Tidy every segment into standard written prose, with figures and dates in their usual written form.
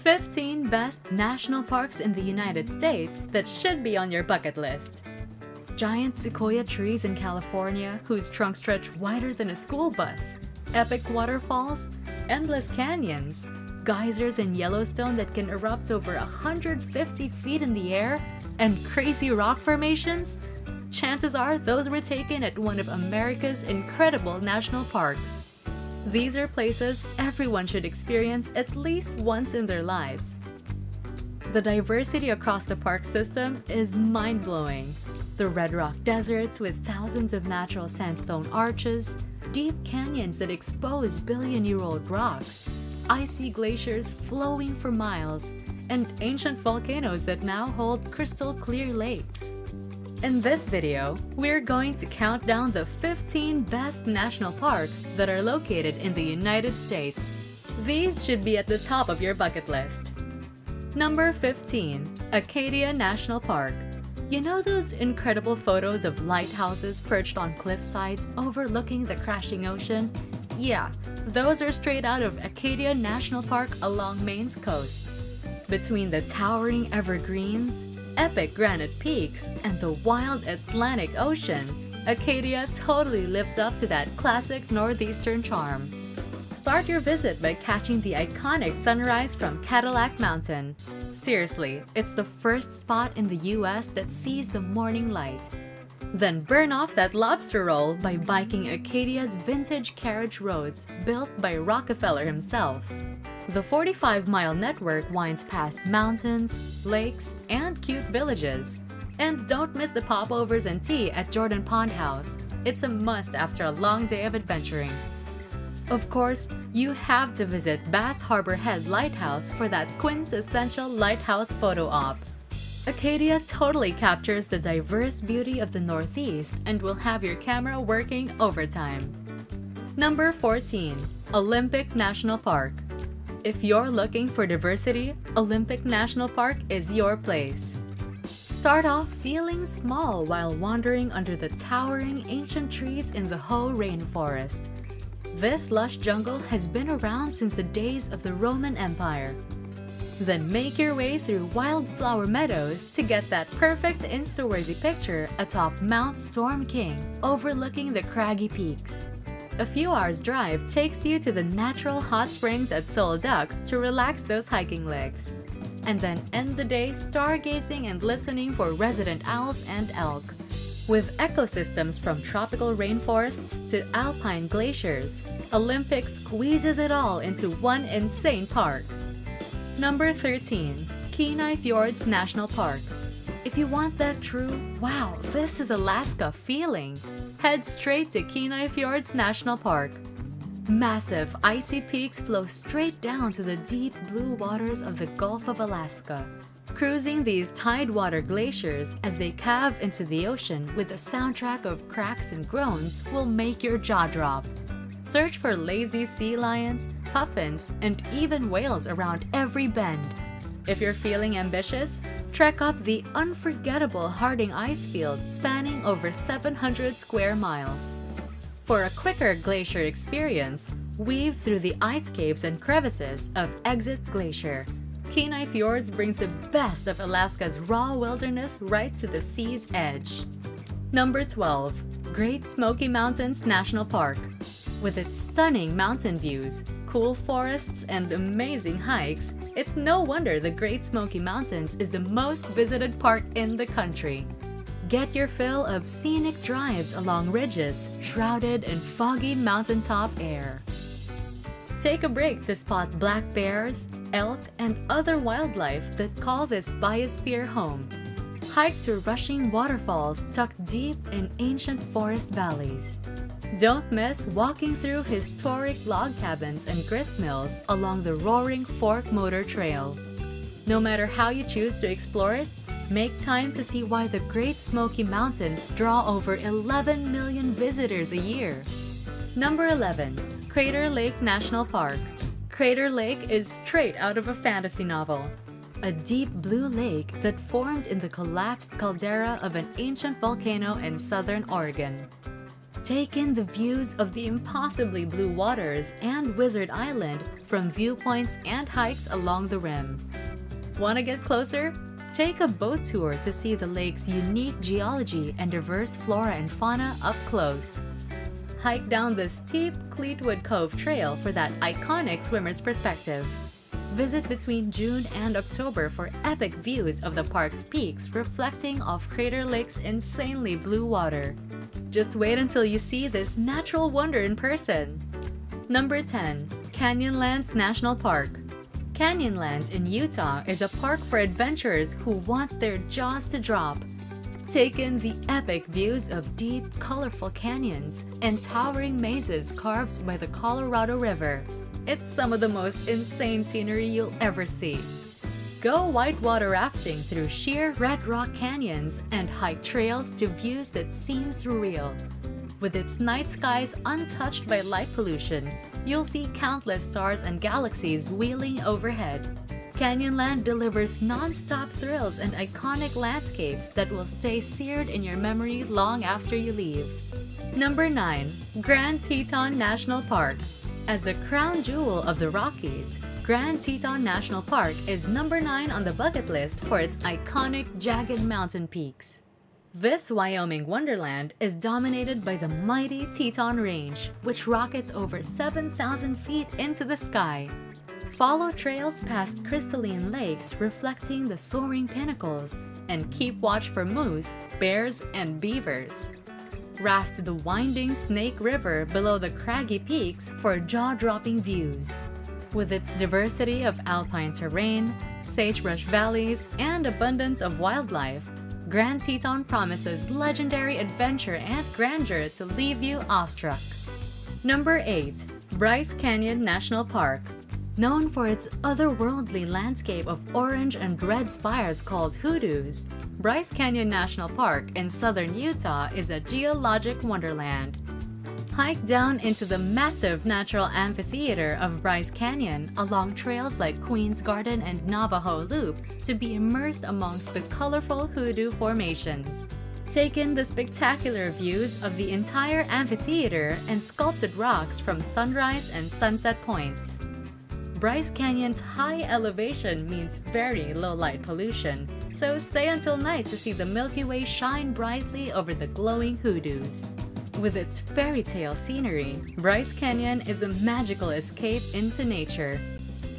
15 best national parks in the United States that should be on your bucket list. Giant sequoia trees in California whose trunks stretch wider than a school bus. Epic waterfalls, endless canyons, geysers in Yellowstone that can erupt over 150 feet in the air, and crazy rock formations? Chances are those were taken at one of America's incredible national parks. These are places everyone should experience at least once in their lives. The diversity across the park system is mind-blowing. The Red Rock deserts with thousands of natural sandstone arches, deep canyons that expose billion-year-old rocks, icy glaciers flowing for miles, and ancient volcanoes that now hold crystal-clear lakes. In this video, we're going to count down the 15 best national parks that are located in the United States. These should be at the top of your bucket list. Number 15. Acadia National Park. You know those incredible photos of lighthouses perched on cliff sides overlooking the crashing ocean? Yeah, those are straight out of Acadia National Park along Maine's coast. Between the towering evergreens, epic granite peaks, and the wild Atlantic Ocean, Acadia totally lives up to that classic northeastern charm. Start your visit by catching the iconic sunrise from Cadillac Mountain. Seriously, it's the first spot in the US that sees the morning light. Then burn off that lobster roll by biking Acadia's vintage carriage roads built by Rockefeller himself. The 45-mile network winds past mountains, lakes, and cute villages. And don't miss the popovers and tea at Jordan Pond House. It's a must after a long day of adventuring. Of course, you have to visit Bass Harbor Head Lighthouse for that quintessential lighthouse photo op. Acadia totally captures the diverse beauty of the Northeast and will have your camera working overtime. Number 14. Olympic National Park. If you're looking for diversity, Olympic National Park is your place. Start off feeling small while wandering under the towering ancient trees in the Hoh Rainforest. This lush jungle has been around since the days of the Roman Empire. Then make your way through wildflower meadows to get that perfect Insta-worthy picture atop Mount Storm King, overlooking the craggy peaks. A few hours drive takes you to the natural hot springs at Sol Duc to relax those hiking legs. And then end the day stargazing and listening for resident owls and elk. With ecosystems from tropical rainforests to alpine glaciers, Olympic squeezes it all into one insane park. Number 13. Kenai Fjords National Park. If you want that true, wow, this is Alaska feeling, head straight to Kenai Fjords National Park. Massive, icy peaks flow straight down to the deep blue waters of the Gulf of Alaska. Cruising these tidewater glaciers as they calve into the ocean with a soundtrack of cracks and groans will make your jaw drop. Search for lazy sea lions, puffins, and even whales around every bend. If you're feeling ambitious, trek up the unforgettable Harding Ice Field spanning over 700 square miles. For a quicker glacier experience, weave through the ice caves and crevices of Exit Glacier. Kenai Fjords brings the best of Alaska's raw wilderness right to the sea's edge. Number 12. Great Smoky Mountains National Park. With its stunning mountain views, cool forests, and amazing hikes, it's no wonder the Great Smoky Mountains is the most visited park in the country. Get your fill of scenic drives along ridges shrouded in foggy mountaintop air. Take a break to spot black bears, elk, and other wildlife that call this biosphere home. Hike to rushing waterfalls tucked deep in ancient forest valleys. Don't miss walking through historic log cabins and grist mills along the Roaring Fork Motor Trail. No matter how you choose to explore it, make time to see why the Great Smoky Mountains draw over 11 million visitors a year. Number 11. Crater Lake National Park. Crater Lake is straight out of a fantasy novel. A deep blue lake that formed in the collapsed caldera of an ancient volcano in southern Oregon. Take in the views of the impossibly blue waters and Wizard Island from viewpoints and hikes along the rim. Want to get closer? Take a boat tour to see the lake's unique geology and diverse flora and fauna up close. Hike down the steep Cleetwood Cove Trail for that iconic swimmer's perspective. Visit between June and October for epic views of the park's peaks reflecting off Crater Lake's insanely blue water. Just wait until you see this natural wonder in person. Number 10. Canyonlands National Park. Canyonlands in Utah is a park for adventurers who want their jaws to drop. Take in the epic views of deep, colorful canyons and towering mazes carved by the Colorado River. It's some of the most insane scenery you'll ever see. Go whitewater rafting through sheer red rock canyons and hike trails to views that seem surreal. With its night skies untouched by light pollution, you'll see countless stars and galaxies wheeling overhead. Canyonland delivers non-stop thrills and iconic landscapes that will stay seared in your memory long after you leave. Number 9. Grand Teton National Park. As the crown jewel of the Rockies, Grand Teton National Park is number 9 on the bucket list for its iconic jagged mountain peaks. This Wyoming wonderland is dominated by the mighty Teton Range, which rockets over 7,000 feet into the sky. Follow trails past crystalline lakes reflecting the soaring pinnacles, and keep watch for moose, bears, and beavers. Raft the winding Snake River below the craggy peaks for jaw-dropping views. With its diversity of alpine terrain, sagebrush valleys, and abundance of wildlife, Grand Teton promises legendary adventure and grandeur to leave you awestruck. Number 8. Bryce Canyon National Park. Known for its otherworldly landscape of orange and red spires called hoodoos, Bryce Canyon National Park in southern Utah is a geologic wonderland. Hike down into the massive natural amphitheater of Bryce Canyon along trails like Queen's Garden and Navajo Loop to be immersed amongst the colorful hoodoo formations. Take in the spectacular views of the entire amphitheater and sculpted rocks from sunrise and sunset points. Bryce Canyon's high elevation means very low light pollution, so stay until night to see the Milky Way shine brightly over the glowing hoodoos. With its fairy tale scenery, Bryce Canyon is a magical escape into nature.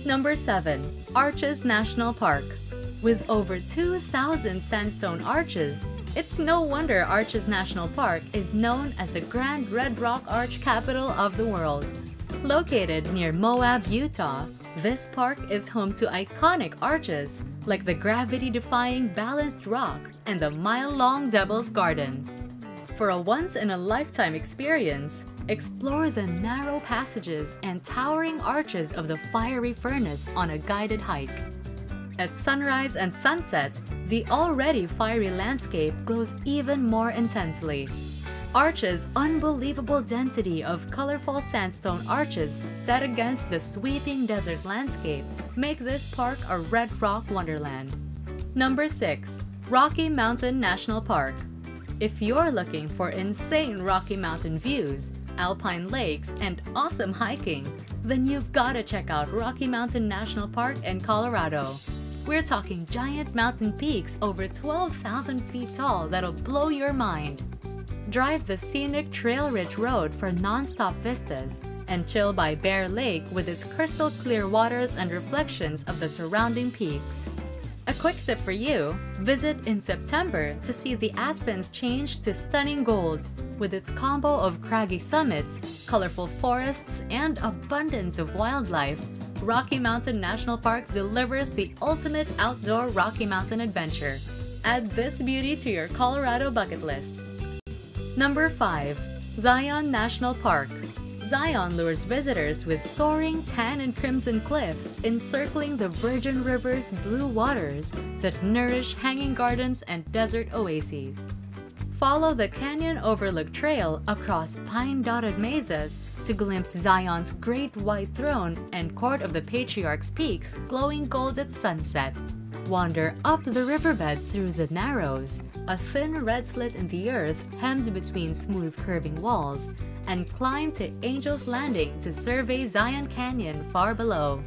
Number 7. Arches National Park. With over 2,000 sandstone arches, it's no wonder Arches National Park is known as the Grand Red Rock Arch capital of the world. Located near Moab, Utah, this park is home to iconic arches like the gravity-defying Balanced Rock and the mile-long Devil's Garden. For a once-in-a-lifetime experience, explore the narrow passages and towering arches of the fiery furnace on a guided hike. At sunrise and sunset, the already fiery landscape glows even more intensely. Arches' unbelievable density of colorful sandstone arches set against the sweeping desert landscape make this park a red rock wonderland. Number 6. Rocky Mountain National Park. If you're looking for insane Rocky Mountain views, alpine lakes, and awesome hiking, then you've got to check out Rocky Mountain National Park in Colorado. We're talking giant mountain peaks over 12,000 feet tall that'll blow your mind. Drive the scenic Trail Ridge Road for non-stop vistas, and chill by Bear Lake with its crystal-clear waters and reflections of the surrounding peaks. A quick tip for you, visit in September to see the aspens change to stunning gold. With its combo of craggy summits, colorful forests, and abundance of wildlife, Rocky Mountain National Park delivers the ultimate outdoor Rocky Mountain adventure. Add this beauty to your Colorado bucket list. Number 5. Zion National Park. Zion lures visitors with soaring tan and crimson cliffs encircling the Virgin River's blue waters that nourish hanging gardens and desert oases. Follow the Canyon Overlook Trail across pine-dotted mesas to glimpse Zion's Great White Throne and Court of the Patriarch's peaks glowing gold at sunset. Wander up the riverbed through the Narrows, a thin red slit in the earth hemmed between smooth curving walls, and climb to Angel's Landing to survey Zion Canyon far below.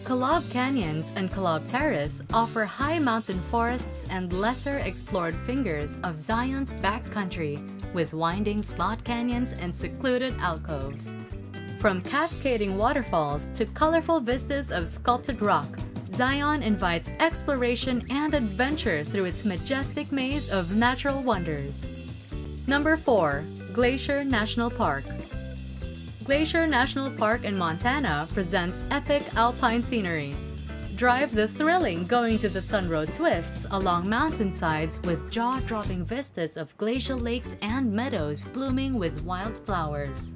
Kolob Canyons and Kolob Terrace offer high mountain forests and lesser explored fingers of Zion's backcountry, with winding slot canyons and secluded alcoves. From cascading waterfalls to colorful vistas of sculpted rock, Zion invites exploration and adventure through its majestic maze of natural wonders. Number 4. Glacier National Park. Glacier National Park in Montana presents epic alpine scenery. Drive the thrilling Going to the Sun Road twists along mountainsides with jaw-dropping vistas of glacial lakes and meadows blooming with wildflowers.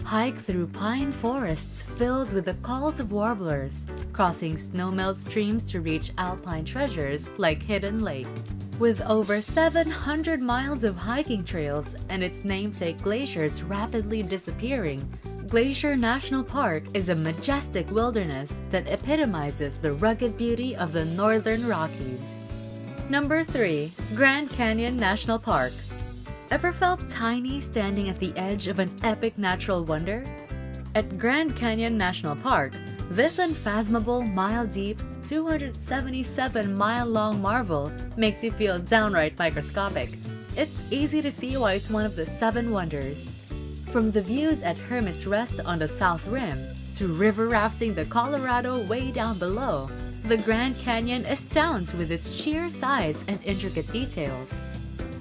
Hike through pine forests filled with the calls of warblers, crossing snowmelt streams to reach alpine treasures like Hidden Lake. With over 700 miles of hiking trails and its namesake glaciers rapidly disappearing, Glacier National Park is a majestic wilderness that epitomizes the rugged beauty of the Northern Rockies. Number 3. Grand Canyon National Park. Ever felt tiny standing at the edge of an epic natural wonder? At Grand Canyon National Park, this unfathomable, mile-deep, 277-mile-long marvel makes you feel downright microscopic. It's easy to see why it's one of the 7 wonders. From the views at Hermit's Rest on the South Rim to river rafting the Colorado way down below, the Grand Canyon astounds with its sheer size and intricate details.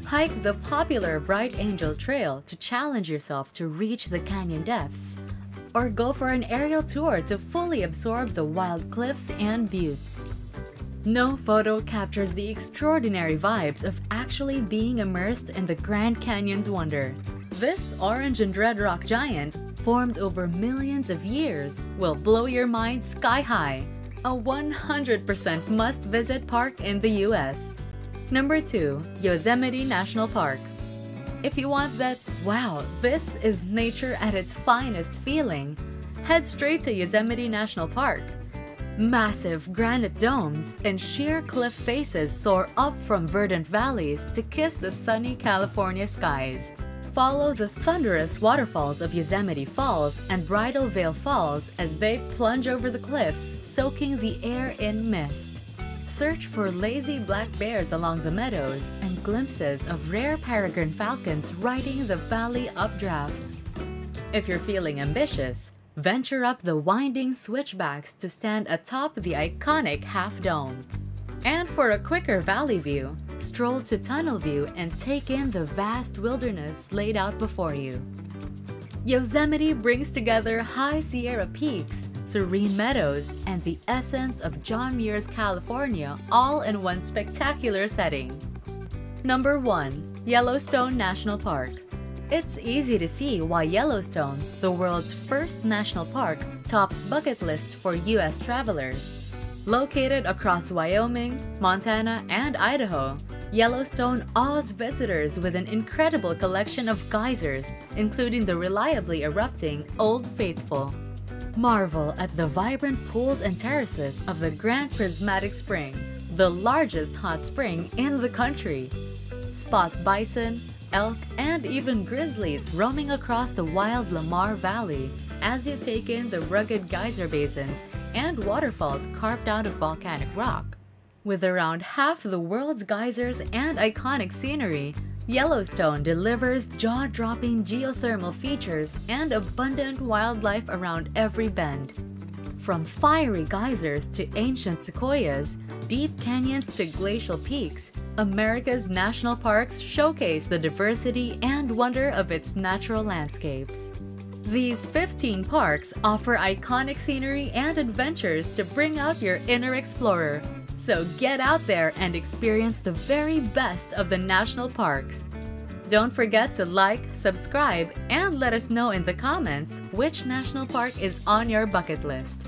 Hike the popular Bright Angel Trail to challenge yourself to reach the canyon depths, or go for an aerial tour to fully absorb the wild cliffs and buttes. No photo captures the extraordinary vibes of actually being immersed in the Grand Canyon's wonder. This orange and red rock giant, formed over millions of years, will blow your mind sky high. A 100% must-visit park in the US. Number 2. Yosemite National Park. If you want that, wow, this is nature at its finest feeling, head straight to Yosemite National Park. Massive granite domes and sheer cliff faces soar up from verdant valleys to kiss the sunny California skies. Follow the thunderous waterfalls of Yosemite Falls and Bridal Veil Falls as they plunge over the cliffs, soaking the air in mist. Search for lazy black bears along the meadows and glimpses of rare peregrine falcons riding the valley updrafts. If you're feeling ambitious, venture up the winding switchbacks to stand atop the iconic Half Dome. And for a quicker valley view, stroll to Tunnel View and take in the vast wilderness laid out before you. Yosemite brings together high Sierra peaks, serene meadows, and the essence of John Muir's California all in one spectacular setting. Number 1. Yellowstone National Park. It's easy to see why Yellowstone, the world's first national park, tops bucket lists for US travelers. Located across Wyoming, Montana, and Idaho, Yellowstone awes visitors with an incredible collection of geysers, including the reliably erupting Old Faithful. Marvel at the vibrant pools and terraces of the Grand Prismatic Spring, the largest hot spring in the country. Spot bison, elk, and even grizzlies roaming across the wild Lamar Valley as you take in the rugged geyser basins and waterfalls carved out of volcanic rock. With around half the world's geysers and iconic scenery, Yellowstone delivers jaw-dropping geothermal features and abundant wildlife around every bend. From fiery geysers to ancient sequoias, deep canyons to glacial peaks, America's national parks showcase the diversity and wonder of its natural landscapes. These 15 parks offer iconic scenery and adventures to bring out your inner explorer. So get out there and experience the very best of the national parks. Don't forget to like, subscribe, and let us know in the comments which national park is on your bucket list.